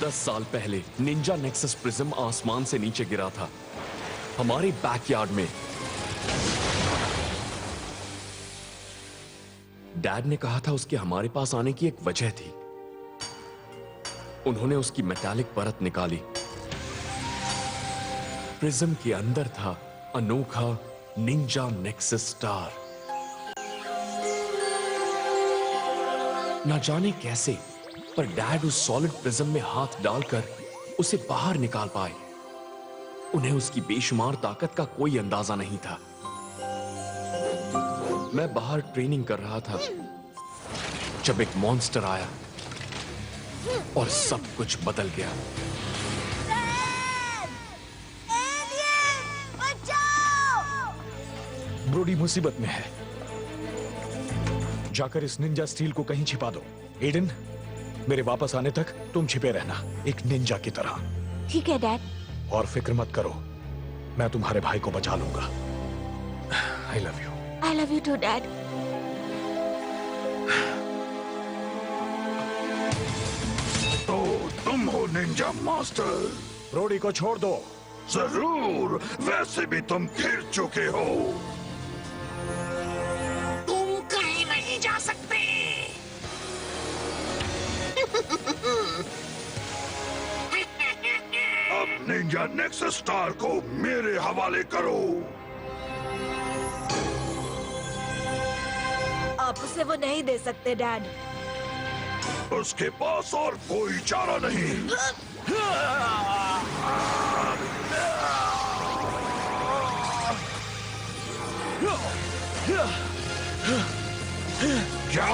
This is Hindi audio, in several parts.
10 साल पहले निंजा नेक्सस प्रिज्म आसमान से नीचे गिरा था, हमारे बैकयार्ड में। डैड ने कहा था उसके हमारे पास आने की एक वजह थी। उन्होंने उसकी मेटालिक परत निकाली। प्रिज्म के अंदर था अनोखा निंजा नेक्सस स्टार। ना जाने कैसे, पर डैड उस सॉलिड प्रिज्म में हाथ डालकर उसे बाहर निकाल पाए। उन्हें उसकी बेशुमार ताकत का कोई अंदाजा नहीं था। मैं बाहर ट्रेनिंग कर रहा था जब एक मॉन्स्टर आया और सब कुछ बदल गया। ब्रोडी मुसीबत में है। जाकर इस निंजा स्टील को कहीं छिपा दो। एडन, मेरे वापस आने तक तुम छिपे रहना, एक निंजा की तरह। ठीक है डैड। और फिक्र मत करो, मैं तुम्हारे भाई को बचा लूंगा। I love you. I love you too dad. तो तुम हो निंजा मास्टर? ब्रोडी को छोड़ दो। जरूर, वैसे भी तुम गिर चुके हो। तुम कहीं नहीं जा सकते। अब निंजा नेक्सस स्टार को मेरे हवाले करो। आप उसे वो नहीं दे सकते डैड। उसके पास और कोई चारा नहीं। क्या?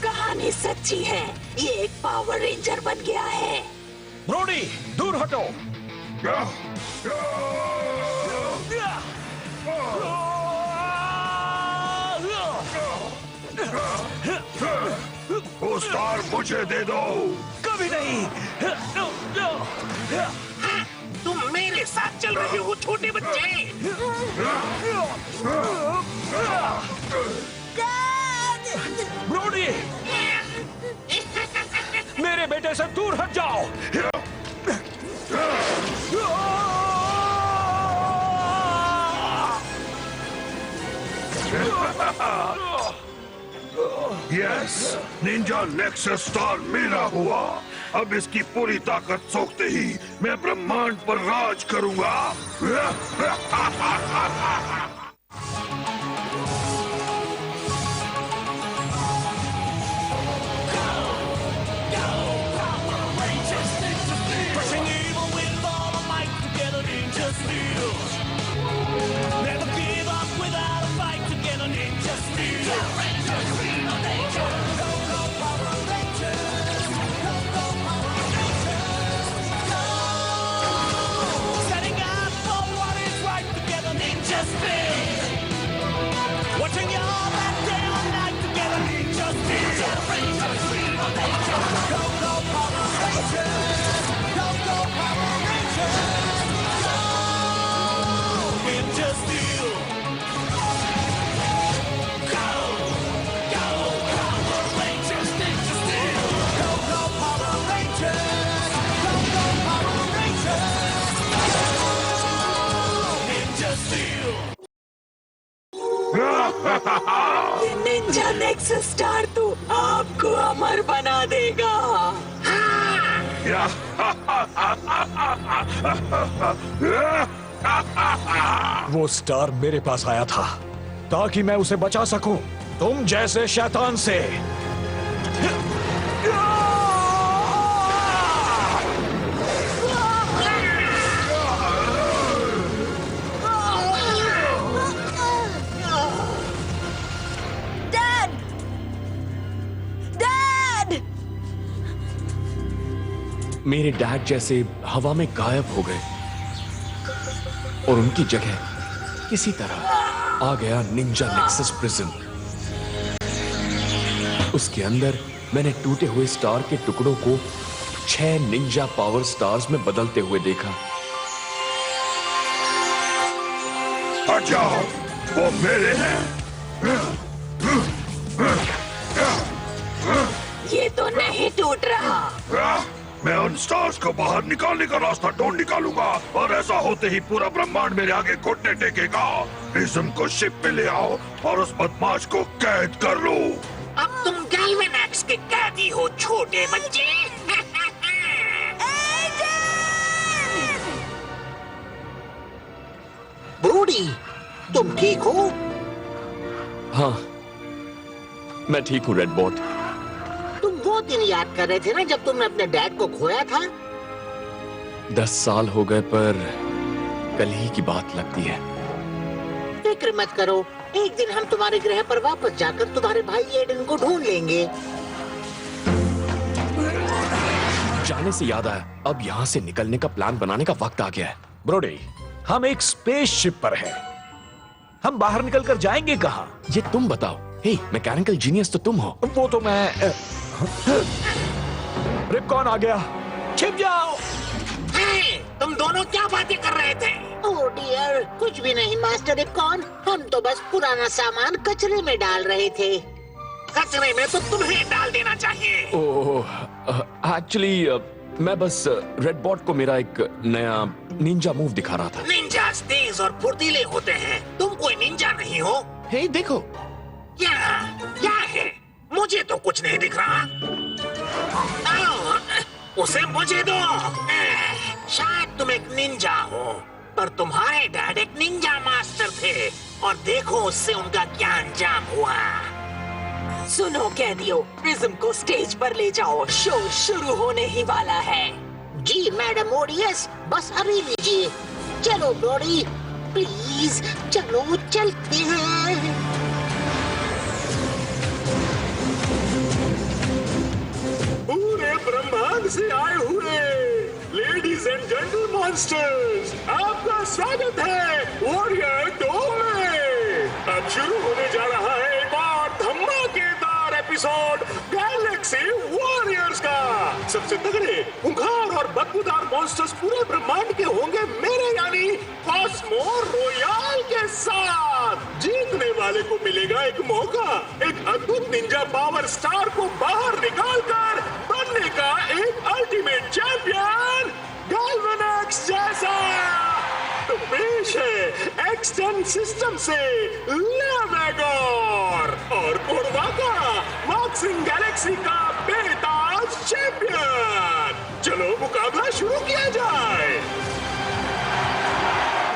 कहानी सच्ची है। ये एक पावर रेंजर बन गया है। ब्रोडी, दूर हटो। वो स्टार मुझे दे दो। कभी नहीं। तुम मेरे साथ चल रहे हो छोटे बच्चे। ब्रोडी, मेरे बेटे से दूर हट जाओ। यस, निंजा नेक्सस स्टार मेरा हुआ। अब इसकी पूरी ताकत सोखते ही मैं ब्रह्मांड पर राज करूंगा। निंजा नेक्सस स्टार तो आपको अमर बना देगा। वो स्टार मेरे पास आया था ताकि मैं उसे बचा सकूं तुम जैसे शैतान से। मेरे डैड जैसे हवा में गायब हो गए और उनकी जगह किसी तरह आ गया निंजा नेक्सस प्रिज्म। उसके अंदर मैंने टूटे हुए स्टार के टुकड़ों को 6 निंजा पावर स्टार्स में बदलते हुए देखा। हट जाओ, वो मेरे हैं। ये तो नहीं टूट रहा। मैं उन स्टार्स को बाहर निकालने का रास्ता ढूंढ निकालूंगा और ऐसा होते ही पूरा ब्रह्मांड मेरे आगे घुटने टेकेगा। प्रिज्म को शिप पे ले आओ और उस बदमाश को कैद कर लो। अब तुम गैल्वेनैक्स के कैदी हो छोटे बच्चे। बूढ़ी, तुम ठीक हो? हाँ, मैं ठीक हूँ रेडबॉट। तुम वो दिन याद कर रहे थे ना जब तुमने अपने डैड को खोया था? 10 साल हो गए पर कल ही की बात लगती है। फिक्र मत करो, एक दिन हम तुम्हारे ग्रह पर वापस जाकर तुम्हारे भाई एडन को ढूंढ लेंगे। जाने से याद आया, अब यहाँ से निकलने का प्लान बनाने का वक्त आ गया है। ब्रोडी, हम एक स्पेसशिप पर हैं। हम बाहर निकलकर जाएंगे कहाँ? ये तुम बताओ। हे, मैकेनिकल जीनियस तो तुम हो। वो तो मैं रिपकॉन आ गया, छिप जाओ। हे, तुम दोनों क्या बातें कर रहे थे? ओह डियर, कुछ भी नहीं मास्टर रिपकॉन, हम तो बस पुराना सामान कचरे में डाल रहे थे। कचरे में तो तुम्हें डाल देना चाहिए। ओह, एक्चुअली मैं बस रेडबॉट को मेरा एक नया निंजा मूव दिखा रहा था। निंजा तेज और फुर्तीले होते हैं, तुम कोई निंजा नहीं हो। हे देखो, क्या है? मुझे तो कुछ नहीं दिख रहा। आओ, उसे मुझे दो। शायद तुम एक निंजा हो, पर तुम्हारे डैड एक निंजा मास्टर थे और देखो उससे उनका क्या अंजाम हुआ। सुनो कैदियो, प्रिज्म को स्टेज पर ले जाओ, शो शुरू होने ही वाला है। जी मैडम ओडियस, बस अभी लीजिए। चलो ब्रोडी, प्लीज चलो, चलते हैं। पूरे ब्रह्मांड से आए हुए लेडीज एंड जेंटल मॉन्स्टर्स, आपका स्वागत है वॉरियर डोम में। अब शुरू होने जा रहा है एक और धमाकेदार एपिसोड गैलेक्सी वॉरियर्स का। सबसे तगड़े, खूंखार और बदबूदार मॉन्स्टर्स पूरे ब्रह्मांड के होंगे मेरे यानी कॉस्मो रॉयल के साथ। जीतने वाले को मिलेगा एक मौका, एक अद्भुत निंजा पावर स्टार को बाहर निकालकर बनने का एक अल्टीमेट चैंपियन गैल्वेनैक्स जैसा। तो पेश है एक्सटेंड सिस्टम से लेवेगोर और कोरवाका, बॉक्सिंग गैलेक्सी का बेताज चैंपियन। चलो मुकाबला शुरू किया जाए।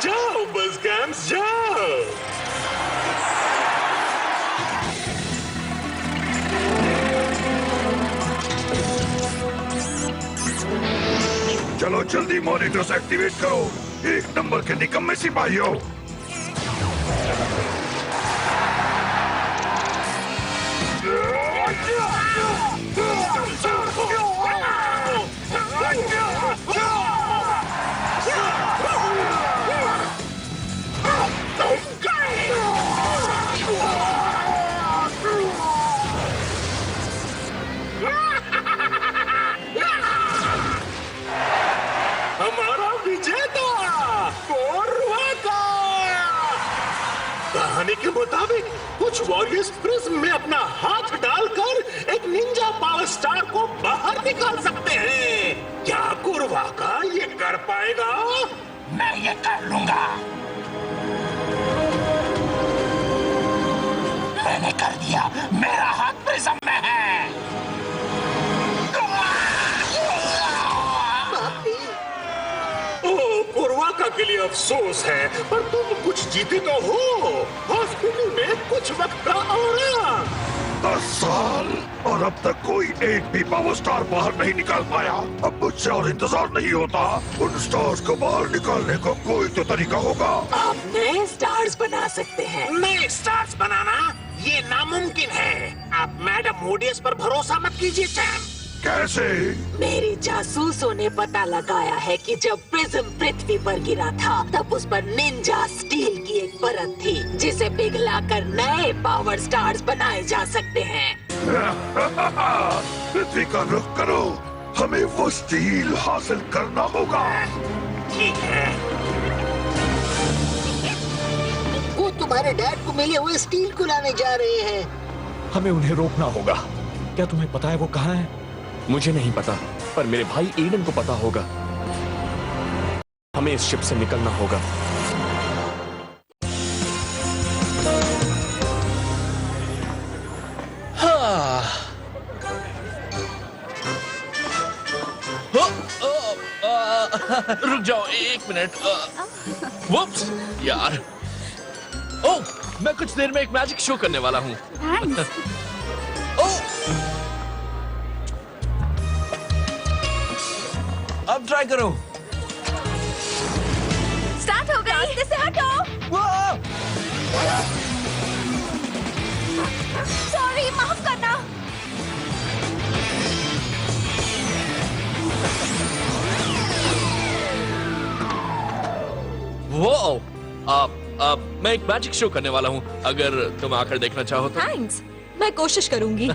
जाओ बस गैम्स जाओ। चलो जल्दी मॉनिटर्स एक्टिवेट करो, 1 नंबर के निकम्मे सिपाहियों। हमारा विजेता कोरवाका। कहानी के मुताबिक कुछ वॉरियर्स प्रिज्म में अपना हाथ डालकर एक निंजा पावर स्टार को बाहर निकाल सकते हैं। क्या कोरवाका ये कर पाएगा? मैं ये कर लूंगा। मैंने कर दिया, मेरा हाथ प्रिज्म में है। कोरवाका के लिए अफसोस है, पर तुम कुछ जीते तो हो। हॉस्पिटल में कुछ वक्त का आराम। 10 साल और अब तक कोई एक भी पावर स्टार बाहर नहीं निकाल पाया। अब मुझसे और इंतजार नहीं होता। उन स्टार्स को बाहर निकालने का कोई तो तरीका होगा। आप नए स्टार्स बना सकते हैं। नए स्टार्स बनाना ये नामुमकिन है। आप मैडम ओडियस पर भरोसा मत कीजिए चैंप। कैसे? मेरे जासूसों ने पता लगाया है कि जब प्रिज्म पृथ्वी पर गिरा था तब उस पर निंजा स्टील की एक परत थी जिसे पिघलाकर नए पावर स्टार्स बनाए जा सकते हैं। पृथ्वी का रुख करो, हमें वो स्टील हासिल करना होगा। ठीक है। वो तुम्हारे डैड को मिले हुए स्टील को लाने जा रहे हैं। हमें उन्हें रोकना होगा। क्या तुम्हें पता है वो कहाँ है? मुझे नहीं पता, पर मेरे भाई एडन को पता होगा। हमें इस शिप से निकलना होगा। रुक जाओ 1 मिनट। वुप्स यार। ओह, मैं कुछ देर में एक मैजिक शो करने वाला हूँ। ओह, अब ट्राई करो। स्टार्ट हो गई। रास्ते से हटो। सॉरी, माफ करना। वो मैं एक मैजिक शो करने वाला हूँ, अगर तुम आकर देखना चाहो तो। थैंक्स, मैं कोशिश करूंगी।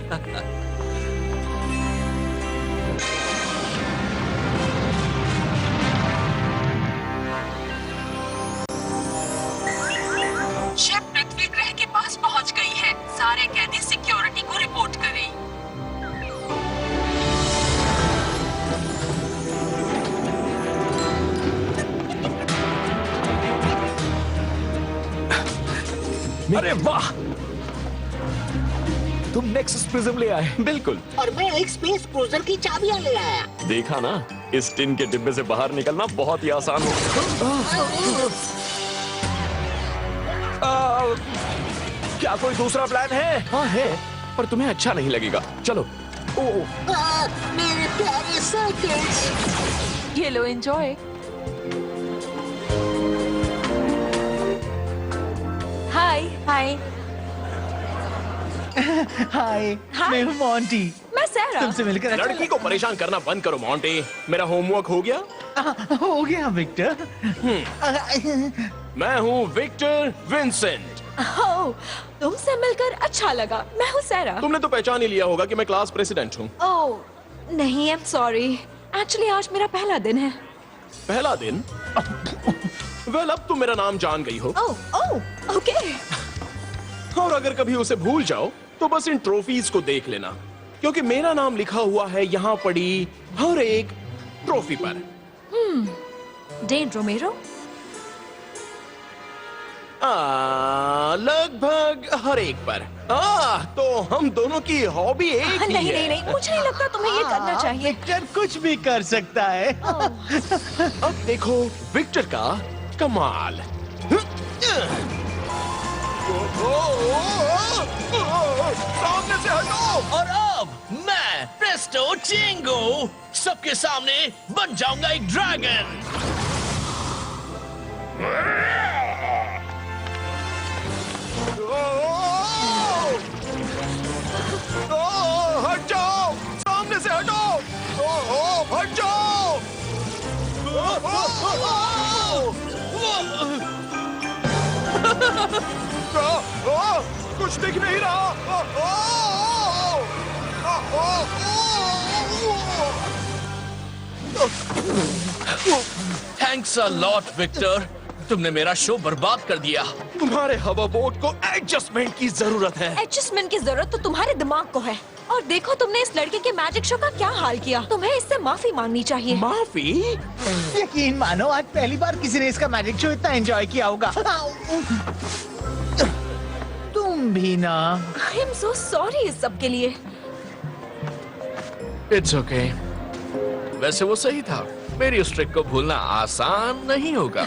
शिप पृथ्वी ग्रह के पास पहुंच गई है। सारे कैदी सिक्योरिटी को रिपोर्ट करें। अरे वाह, तुम नेक्सस प्रिज्म ले आए। बिल्कुल। और मैं एक स्पेस क्रूजर की चाबियां ले आया। देखा ना, इस टिन के डिब्बे से बाहर निकलना बहुत ही आसान हो। क्या कोई दूसरा प्लान है? हाँ है, पर तुम्हें अच्छा नहीं लगेगा। चलो। मेरे प्यारे सर्किट्स। ये लो, एंजॉय। हाय। हाय। हाय, हाय। मैं हूँ मॉन्टी। मैं सैरा। तुमसे मिलकर अच्छा लड़की को परेशान करना बंद करो मॉन्टी। मेरा होमवर्क हो गया? हो गया विक्टर। मैं हूँ विक्टर विंसेंट। ओह, तुमसे मिलकर अच्छा लगा। मैं हूँ सैरा। तुमने तो पहचान ही लिया होगा कि मैं क्लास प्रेसिडेंट हूँ। ओह, नहीं, आई एम सॉरी। एक्चुअली आज मेरा पहला दिन है। पहला दिन? वेल, अब तुम मेरा नाम जान गई हो। ओह, ओके। और अगर कभी उसे भूल जाओ तो बस इन ट्रॉफीज को देख लेना, क्योंकि मेरा नाम लिखा हुआ है यहाँ पड़ी हर एक ट्रॉफी पर। Then Romero. लगभग हर एक पर। तो हम दोनों की हॉबी एक ही नहीं, है। नहीं, नहीं, मुझे नहीं लगता तुम्हें ये करना चाहिए। विक्टर कुछ भी कर सकता है। अब देखो विक्टर का कमाल। सामने से हटो। और अब मैं प्रेस्टो चिंगो सबके सामने बन जाऊंगा एक ड्रैगन। हट जाओ, सामने से हटो। हट जाओ। कुछ दिख नहीं रहा। थैंक्स अ लॉट विक्टर, तुमने मेरा शो बर्बाद कर दिया। तुम्हारे हवा बोट को एडजस्टमेंट की जरूरत है। एडजस्टमेंट की जरूरत तो तुम्हारे दिमाग को है। और देखो तुमने इस लड़के के मैजिक शो का क्या हाल किया। तुम्हें इससे माफी मांगनी चाहिए। माफी? यकीन मानो, आज पहली बार किसी ने इसका मैजिक शो इतना एंजॉय किया होगा। तुम भी ना। आई एम सो सॉरी इस सब के लिए। It's okay. वैसे वो सही था, मेरी उस ट्रिक को भूलना आसान नहीं होगा।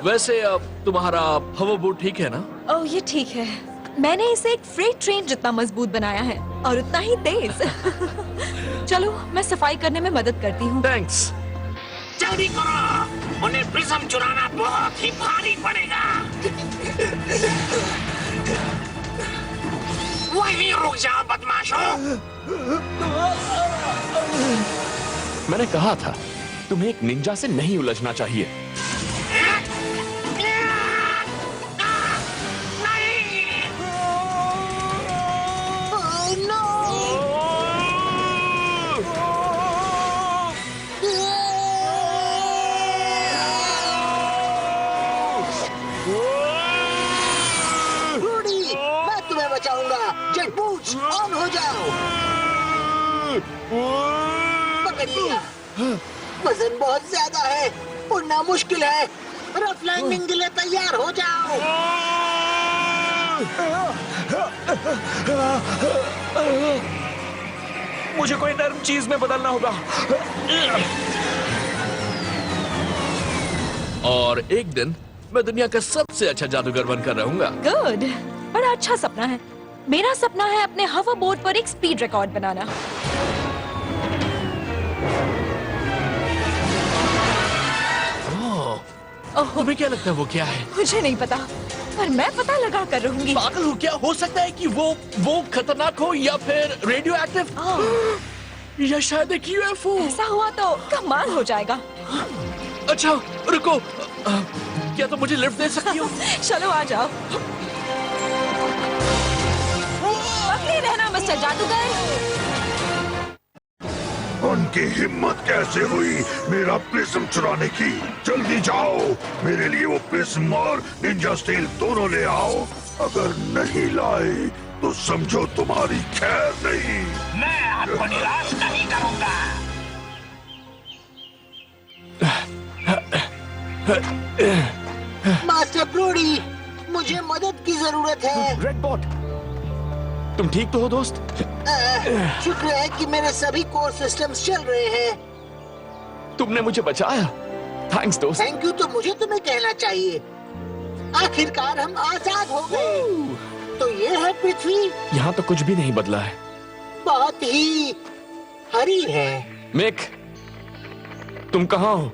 वैसे अब तुम्हारा होवरबोट ठीक है ना? ओह, ये ठीक है। मैंने इसे एक फ्रेट ट्रेन जितना मजबूत बनाया है और उतना ही तेज। चलो, मैं सफाई करने में मदद करती हूँ। थैंक्स। जल्दी करो, उन्हें प्रिज्म चुराना बहुत ही भारी पड़ेगा। वहीं रुक जाओ बदमाशों। मैंने कहा था तुम्हें एक निंजा से नहीं उलझना चाहिए। रूडी, मैं तुम्हें बचाऊंगा। जेट बूट्स ऑन हो जाओ। पकड़ लिया। वजन बहुत ज्यादा है, उड़ना मुश्किल है। रफ लैंडिंग के लिए तैयार हो जाओ। मुझे कोई नर्म चीज में बदलना होगा। और एक दिन मैं दुनिया का सबसे अच्छा जादूगर बनकर रहूंगा। गुड, बड़ा अच्छा सपना है। मेरा सपना है अपने हवा बोर्ड पर एक स्पीड रिकॉर्ड बनाना। ओह, तुम्हें क्या लगता है वो क्या है? मुझे नहीं पता, पर मैं पता लगा कर रहूंगी। पागल हो क्या? हो सकता है कि वो खतरनाक हो या फिर रेडियो एक्टिव या शायद एक यूएफओ। ऐसा हुआ तो कमाल हो जाएगा। अच्छा रुको, क्या तुम मुझे लिफ्ट दे सकती हो? चलो आ जाओ। पकड़े रहना मिस्टर जादूगर। उनकी हिम्मत कैसे हुई मेरा प्रिज्म चुराने की? जल्दी जाओ, मेरे लिए वो प्रिज्म और निंजा स्टील दोनों ले आओ। अगर नहीं लाए तो समझो तुम्हारी खैर नहीं। मैं आपको निराश नहीं करूंगा। मास्टर ब्रोडी, मुझे मदद की जरूरत है। रेडबॉट, तुम ठीक तो हो दोस्त? शुक्र है कि मेरे सभी कोर सिस्टम्स चल रहे हैं। तुमने मुझे बचाया। थैंक्स दोस्त। थैंक यू तो मुझे तुम्हें कहना चाहिए। आखिरकार हम आजाद हो गए। तो ये है पृथ्वी। यहाँ तो कुछ भी नहीं बदला है। बहुत ही हरी है। मिक, तुम कहाँ हो?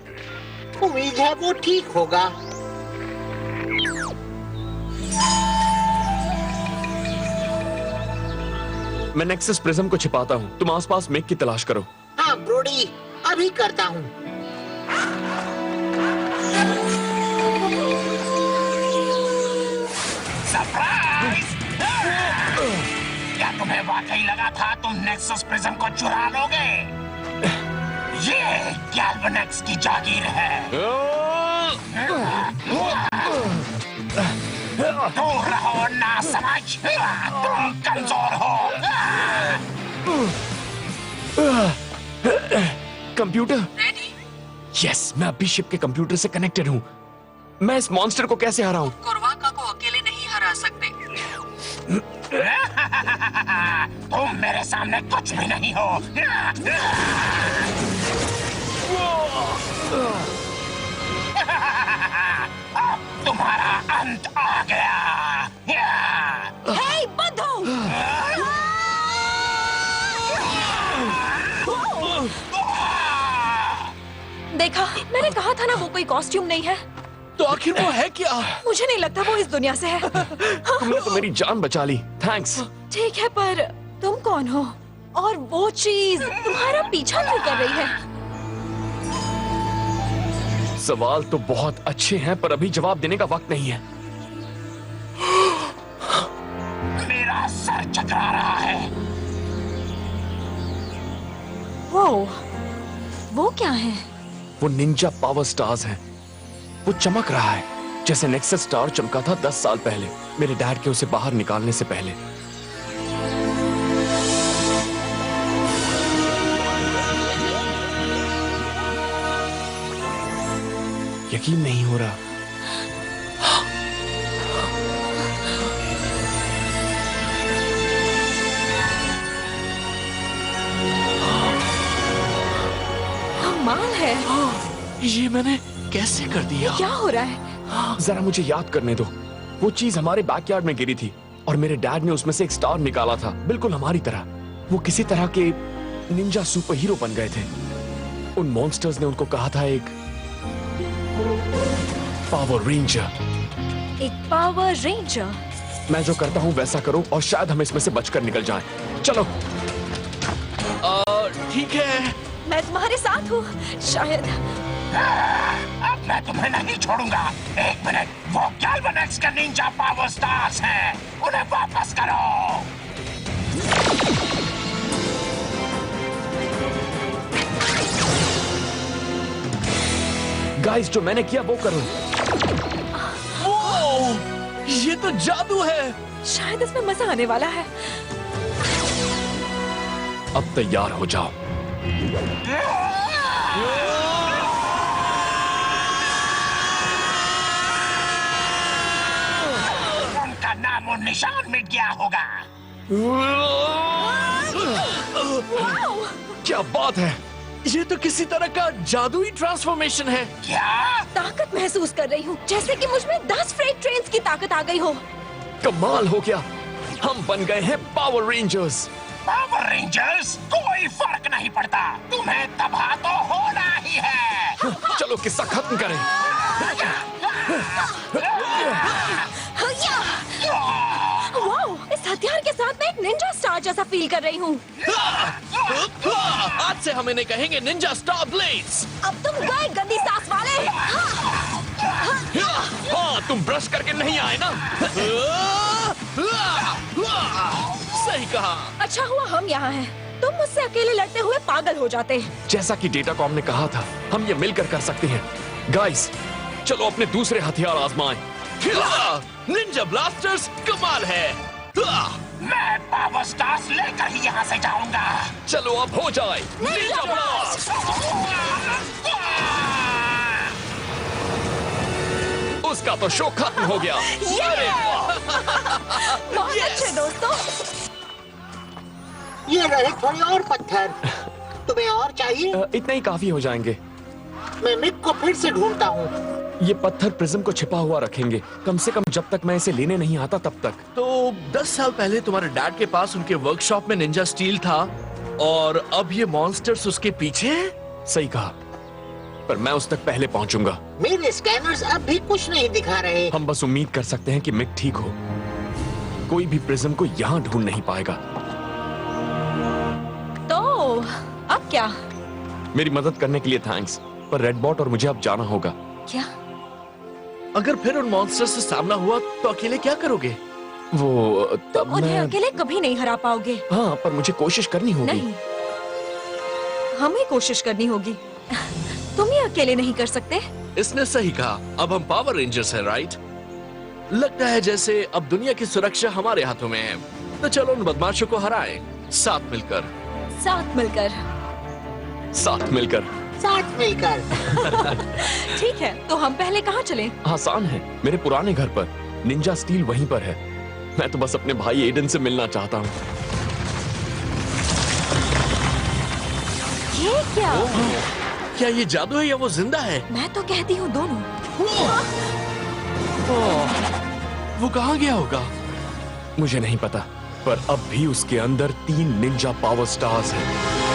उम्मीद है वो ठीक होगा। मैं नेक्सस प्रिज्म को छिपाता हूँ, तुम आसपास मिक की तलाश करो। हाँ ब्रोडी, अभी करता हूँ। सरप्राइज! क्या तुम्हें वाकई लगा था तुम नेक्सस प्रिज्म को चुरा लोगे? ये गैल्वेनेक्स की जागीर है। दूर रहो ना समझ, तुम कमजोर हो। Computer ready? यस, मैं अभी शिप के कंप्यूटर से कनेक्टेड हूँ। मैं इस मॉन्स्टर को कैसे हराऊं? कुरवाका को अकेले नहीं हरा सकते। तुम मेरे सामने कुछ भी नहीं हो। अब तुम्हारा अंत आ गया। हे बंधो! देखा, मैंने कहा था ना वो कोई कॉस्ट्यूम नहीं है। तो आखिर वो है क्या? मुझे नहीं लगता वो इस दुनिया से है। तुमने तो मेरी जान बचा ली। थैंक्स। ठीक है, पर तुम कौन हो? और वो चीज तुम्हारा पीछा क्यों कर रही है? सवाल तो बहुत अच्छे हैं, पर अभी जवाब देने का वक्त नहीं है। मेरा सर चकरा रहा है। वो क्या है? वो निंजा पावर स्टार्स हैं। वो चमक रहा है जैसे नेक्सस स्टार चमका था 10 साल पहले, मेरे डैड के उसे बाहर निकालने से पहले। यकीन नहीं हो रहा। कमाल है। ये मैंने कैसे कर दिया? क्या हो रहा है? जरा मुझे याद करने दो। वो चीज हमारे बैकयार्ड में गिरी थी और मेरे डैड ने उसमें से एक स्टार निकाला था, बिल्कुल हमारी तरह। वो किसी तरह के निंजा सुपर हीरो बन गए थे। उन मॉन्स्टर्स ने उनको कहा था एक पावर रेंजर। एक पावर रेंजर? मैं जो करता हूँ वैसा करो और शायद हम इसमें से बचकर निकल जाएं। चलो। ठीक है, मैं तुम्हारे साथ हूँ। शायद अब मैं तुम्हें नहीं छोड़ूंगा। एक मिनट, वो गैल्वेनेक्स के निंजा पावर स्टार्स हैं, उन्हें वापस करो। गाइस, जो मैंने किया वो करो। ये तो जादू है। शायद इसमें मजा आने वाला है। अब तैयार हो जाओ। उनका नामो निशान मिट गया होगा। क्या बात है! ये तो किसी तरह का जादुई ट्रांसफॉर्मेशन है। क्या? ताकत महसूस कर रही हूँ, जैसे कि मुझ में 10 फ्रेट ट्रेन्स की ताकत आ गई हो। कमाल हो गया, हम बन गए हैं पावर रेंजर्स। Power rangers? कोई फर्क नहीं पड़ता, तुम्हें तबाह तो होना ही है। चलो किस्सा खत्म करें। वाओ, इस हथियार के साथ मैं एक निंजा स्टार जैसा फील कर रही हूँ। आज से हम इन्हें कहेंगे निंजा स्टार ब्लेड्स। अब तुम गए गंदी सांस वाले। हाँ, तुम ब्रश करके नहीं आए ना। सही कहा। अच्छा हुआ हम यहाँ हैं। तुम मुझसे अकेले लड़ते हुए पागल हो जाते। जैसा कि डेटाकॉम ने कहा था, हम ये मिलकर कर सकते हैं। गाइस, चलो अपने दूसरे हथियार आजमाएं। निंजा ब्लास्टर्स कमाल है। मैं पावर स्टार्स लेकर ही यहाँ से जाऊंगा। चलो अब हो जाए निंजा ब्लास्ट। उसका तो शो खत्म हो गया। अरे वाह! बहुत अच्छे दोस्तों। ये रहे थोड़े और पत्थर। तुम्हें और चाहिए? इतना ही काफी हो जाएंगे। मैं मिक को फिर से ढूंढता हूँ। ये पत्थर प्रिज्म को छिपा हुआ रखेंगे, कम से कम जब तक मैं इसे लेने नहीं आता तब तक। तो 10 साल पहले तुम्हारे डैड के पास उनके वर्कशॉप में निंजा स्टील था और अब ये मॉन्स्टर्स उसके पीछे हैं? सही कहा, पर मैं उस तक पहले पहुंचूंगा। मेरे स्कैनर्स अब भी कुछ नहीं दिखा रहे। हम बस उम्मीद कर सकते हैं कि मिक ठीक हो। कोई भी प्रिज्म को यहाँ ढूंढ नहीं पाएगा। तो अब क्या? मेरी मदद करने के लिए थैंक्स, पर रेडबॉट और मुझे अब जाना होगा। क्या? अगर फिर उन मॉन्स्टर्स से सामना हुआ तो अकेले क्या करोगे? वो तब तुम उन्हें मैं... अकेले कभी नहीं हरा पाओगे। हाँ, पर मुझे कोशिश करनी होगी। नहीं, हमें कोशिश करनी होगी। तुम ये अकेले नहीं कर सकते। इसने सही कहा। अब हम पावर रेंजर्स हैं, राइट? लगता है जैसे अब दुनिया की सुरक्षा हमारे हाथों में है। तो चलो उन बदमाशों को हराएं, साथ मिलकर। साथ मिलकर। साथ मिलकर। साथ मिलकर। ठीक है, तो हम पहले कहाँ चलें? आसान है, मेरे पुराने घर पर। निंजा स्टील वहीं पर है। मैं तो बस अपने भाई एडन से मिलना चाहता हूँ। ये क्या? क्या ये जादू है या वो जिंदा है? मैं तो कहती हूँ दोनों। वो कहाँ गया होगा? मुझे नहीं पता, पर अब भी उसके अंदर 3 निंजा पावर स्टार्स हैं।